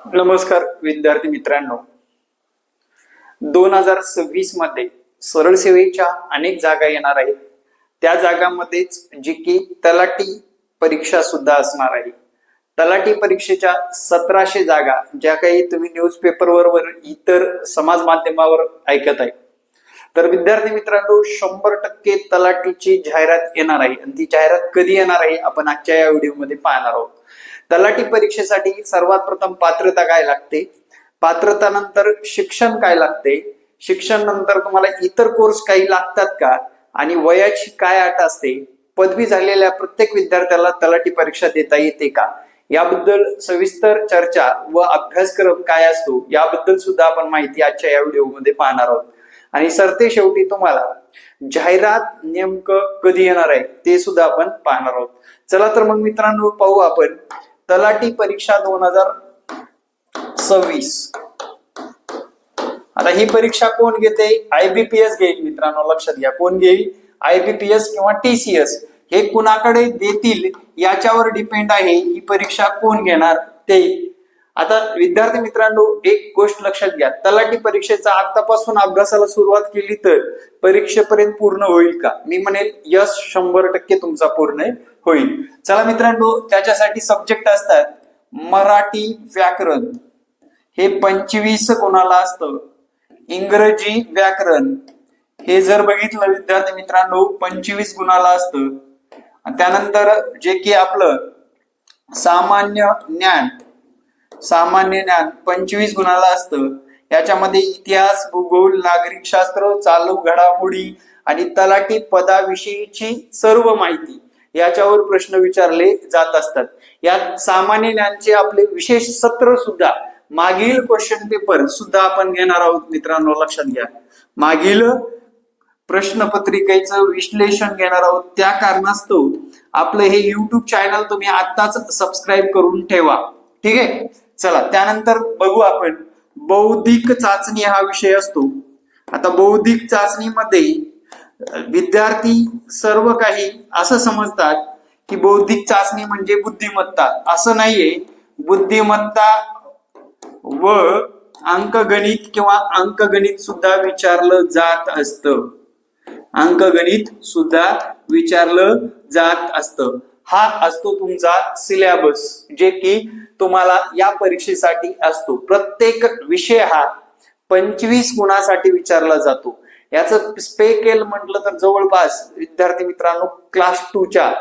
नमस्कार विद्यार्थी मित्रांनो, 2026 मध्ये सरळ सेवेच्या अनेक जागा येणार आहेत. त्या जागांमध्येच जी की तलाठी परीक्षा सुद्धा असणार आहे. तलाठी परीक्षेच्या 1700 जागा ज्या काही तुम्ही न्यूजपेपरवर इतर समाज माध्यमावर ऐकत आहे. तर विद्यार्थी मित्रांनो, 100% तलाठीची जाहिरात येणार आहे आणि ती जाहिरात कधी येणार आहे आपण आजच्या या व्हिडिओमध्ये पाहणार आहोत. तलाठी परीक्षेसाठी सर्वात प्रथम पात्रता काय लागते, पात्रता नंतर शिक्षण काय लागते, शिक्षण नंतर तुम्हाला इतर कोर्स काही लागतात का, आणि वयाची काय अट असते, पदवी झालेल्या प्रत्येक विद्यार्थ्याला तलाठी परीक्षा देता येते का, याबद्दल सविस्तर चर्चा व अभ्यासक्रम काय असतो याबद्दल सुद्धा आपण माहिती आजच्या या व्हिडिओमध्ये पाहणार आहोत. आणि सरते शेवटी तुम्हाला जाहिरात नेमकं कधी येणार आहे ते सुद्धा आपण पाहणार आहोत. चला तर मग मित्रांनो, पाहू आपण तलाठी परीक्षा 2026. आता ही परीक्षा कोण घेते? IBPS घेईल मित्रांनो, लक्षात घ्या. कोण घेईल? IBPS किंवा TCS. हे कुणाकडे देतील याच्यावर डिपेंड आहे ही परीक्षा कोण घेणार ते. आता विद्यार्थी मित्रांनो, एक गोष्ट लक्षात घ्या, तलाठी परीक्षेचा आतापासून अभ्यासाला सुरुवात केली तर परीक्षेपर्यंत पूर्ण होईल का? मी म्हणेल यस, 100% तुमचा पूर्ण होईल. चला मित्रांनो, त्याच्यासाठी सब्जेक्ट असतात मराठी व्याकरण, हे 25 कोणाला असतं. इंग्रजी व्याकरण हे जर बघितलं विद्यार्थी मित्रांनो 25 गुणाला असतं. त्यानंतर जे की आपलं सामान्य ज्ञान 25 गुणाला असतं. याच्यामध्ये इतिहास, भूगोल, नागरिक शास्त्र, चालू घडामोडी आणि तलाठी पदाविषयीची सर्व माहिती याच्यावर प्रश्न विचारले जात असतात. यात सामान्य ज्ञानचे आपले विशेष सत्र सुद्धा, मागील क्वेश्चन पेपर सुद्धा आपण घेणार आहोत मित्रांनो, लक्षात घ्या. मागील प्रश्नपत्रिकेचं विश्लेषण घेणार आहोत. त्या कारणास्तव आपलं हे युट्यूब चॅनल तुम्ही आत्ताच सबस्क्राईब करून ठेवा, ठीक आहे. चला, त्यानंतर बघू आपण बौद्धिक चाचणी हा विषय असतो. आता बौद्धिक चाचणीमध्ये विद्यार्थी सर्व काही असं समजतात की बौद्धिक चाचणी म्हणजे बुद्धिमत्ता. असं नाहीये. बुद्धिमत्ता व अंकगणित किंवा अंकगणित सुद्धा विचारलं जात असतं. अंकगणित सुद्धा विचारलं जात असतं. हा असतो तुमचा सिलेबस, जे की तुम्हाला या परीक्षेसाठी असतो. प्रत्येक विषय हा 25 गुणासाठी विचारला जातो. याचं स्पेकेल म्हटलं तर जवळपास विद्यार्थी मित्रांनो क्लास 2च्या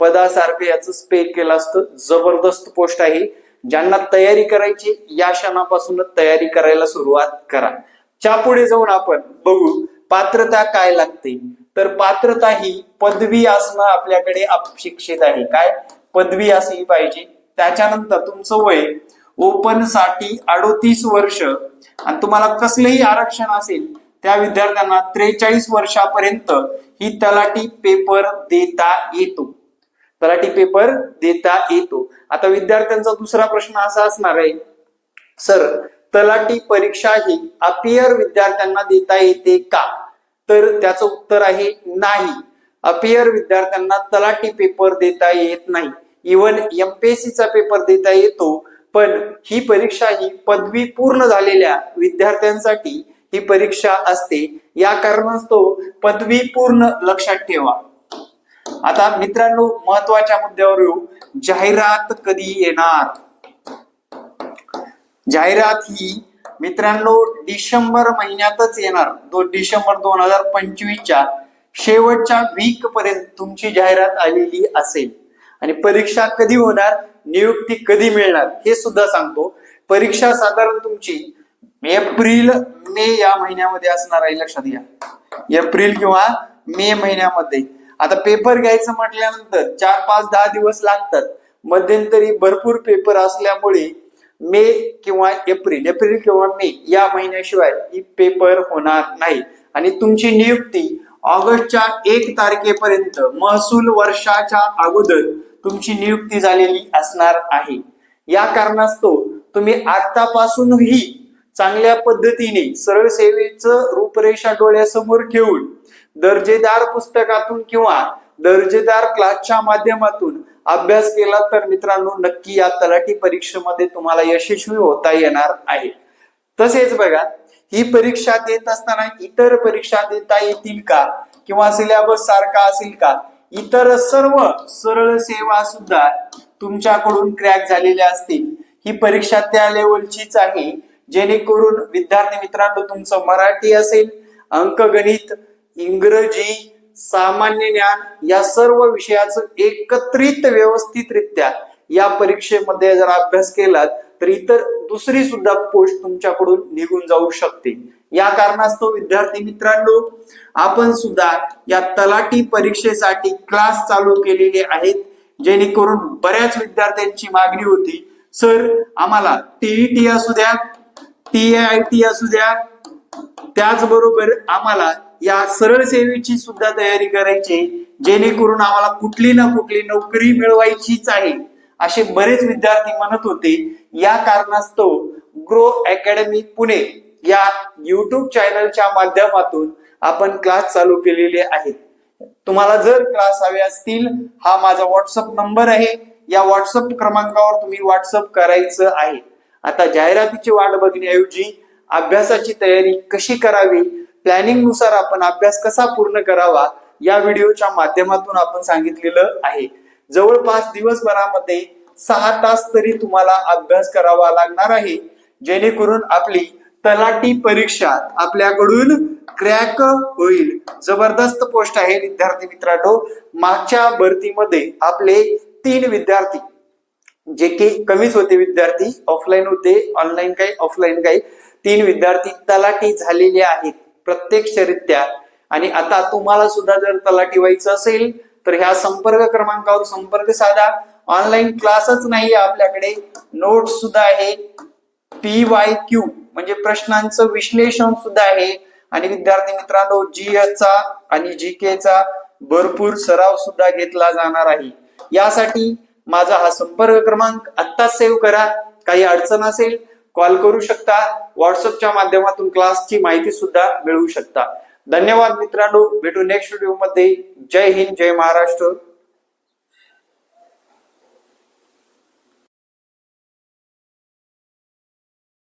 पदासारखं याचं स्पेकेल असतं. जबरदस्त पोस्ट आहे. ज्यांना तयारी करायची या क्षणापासूनच तयारी करायला सुरुवात करा. पुढे जाऊन आपण बघू पात्रता काय लागते. तर पात्रता ही पदवी असणं आपल्याकडे अपेक्षित आहे. काय? पदवी असली पाहिजे. त्याच्यानंतर तुमचं वय ओपन साठी 38 वर्ष आणि तुम्हाला कसलेही आरक्षण असेल त्या विद्यार्थ्यांना 43 वर्षापर्यंत ही तलाठी पेपर देता येतो. तलाठी पेपर देता येतो. आता विद्यार्थ्यांचा दुसरा प्रश्न असा असणार आहे, सर तलाठी परीक्षा ही अपियर विद्यार्थ्यांना देता येते का? तर त्याचं उत्तर आहे नाही. अपियर विद्यार्थ्यांना तलाठी पेपर देता येत नाही. इव्हन MPSCचा पेपर देता येतो, पण ही परीक्षा ही पदवी पूर्ण झालेल्या विद्यार्थ्यांसाठी ही परीक्षा असते. या कारणास्तव पदवी पूर्ण लक्षात ठेवा. आता मित्रांनो, महत्वाच्या मुद्द्यावर येऊ. जाहिरात कधी येणार? जाहिरात ही मित्रांनो डिसेंबर महिन्यातच येणार. डिसेंबर 2025च्या शेवटच्या वीक पर्यंत तुमची जाहिरात आलेली असेल. आणि परीक्षा कधी होणार, नियुक्ती कधी मिळणार हे सुद्धा सांगतो. परीक्षा साधारण तुमची एप्रिल मे या महिन्यामध्ये असणार आहे, लक्षात घ्या. एप्रिल किंवा मे महिन्यामध्ये. आता पेपर घ्यायचं म्हटल्यानंतर 4, 5, 10 दिवस लागतात. मध्यंतरी भरपूर पेपर असल्यामुळे मे किंवा एप्रिल किंवा मे या महिन्याशिवाय ही पेपर होणार नाही. आणि तुमची नियुक्ती ऑगस्टच्या 1 तारखेपर्यंत महसूल वर्षाच्या अगोदर तुमची नियुक्ती झालेली असणार आहे. या कारणास्तव तुम्ही आतापासूनही चांगल्या पद्धतीने सरळ सेवेचं रूपरेषा डोळ्यासमोर ठेवून दर्जेदार पुस्तकातून किंवा दर्जेदार क्लासच्या माध्यमातून अभ्यास केला तर मित्रांनो नक्की या तलाठी परीक्षेमध्ये तुम्हाला यशस्वी होता येणार आहे. तसेच बघा, ही परीक्षा देत असताना इतर परीक्षा देता येतील का किंवा सिलेबस सारखा असेल का, इतर सर्व सरळ सेवा सुद्धा तुमच्याकडून क्रॅक झालेल्या असतील. ही परीक्षा त्या लेवलचीच आहे जेणेकरून विद्यार्थी मित्रांनो तुमचं मराठी असेल, अंकगणित, इंग्रजी, सामान्य ज्ञान या सर्व विषयाचं एकत्रित व्यवस्थितरित्या या परीक्षेमध्ये जर अभ्यास केलात तर इतर दुसरी सुद्धा पोस्ट तुमच्याकडून निघून जाऊ शकते. या कारणास्तव विद्यार्थी मित्रांनो आपण सुद्धा या तलाठी परीक्षेसाठी क्लास चालू केलेले आहेत. जेणेकरून बऱ्याच विद्यार्थ्यांची मागणी होती, सर आम्हाला टीईटी असू द्या, TIT असू द्या, त्याचबरोबर आम्हाला या सरळ सेवेची सुद्धा तयारी करायची, जेणेकरून आम्हाला कुठली ना कुठली नोकरी मिळवायचीच आहे, असे बरेच विद्यार्थी म्हणत होते. या कारणास्तव ग्रो अकॅडमी पुणे या युट्यूब चॅनलच्या माध्यमातून आपण क्लास चालू केलेले आहेत. तुम्हाला जर क्लास हवे असतील, हा माझा व्हॉट्सअप नंबर आहे, या व्हॉट्सअप क्रमांकावर तुम्ही व्हॉट्सअप करायचं आहे. आता जाहिरातीची वाट बघण्याऐवजी अभ्यासाची तयारी कशी करावी, प्लॅनिंग नुसार आपण अभ्यास कसा पूर्ण करावा, या व्हिडिओच्या माध्यमातून आपण सांगितलेलं आहे. जवळपास दिवसभरामध्ये 6 तास तरी तुम्हाला अभ्यास करावा लागणार आहे, जेणेकरून आपली तलाठी परीक्षा आपल्याकडून क्रॅक होईल. जबरदस्त पोस्ट आहे विद्यार्थी मित्रांनो. मागच्या भरतीमध्ये आपले 3 विद्यार्थी, जे की कमीच होते विद्यार्थी, ऑफलाईन होते, ऑनलाईन काही ऑफलाईन काही, 3 विद्यार्थी तलाठी झालेले आहेत प्रत्यक्षरित्या. आणि आता तुम्हाला सुद्धा जर तलाठी व्हायचं असेल तर ह्या संपर्क क्रमांकावर संपर्क साधा. ऑनलाईन क्लासच नाही आपल्याकडे, नोट्स सुद्धा आहे, PYQ म्हणजे प्रश्नांचं विश्लेषण सुद्धा आहे. आणि विद्यार्थी मित्रांनो GS चा आणि GK चा भरपूर सराव सुद्धा घेतला जाणार आहे. यासाठी माझा हा संपर्क क्रमांक आत्ताच सेव्ह करा. काही अडचण असेल कॉल करू शकता, व्हॉट्सअपच्या माध्यमातून क्लासची माहिती सुद्धा मिळवू शकता. धन्यवाद मित्रांनो, भेटू नेक्स्ट व्हिडिओ मध्ये. जय हिंद, जय महाराष्ट्र.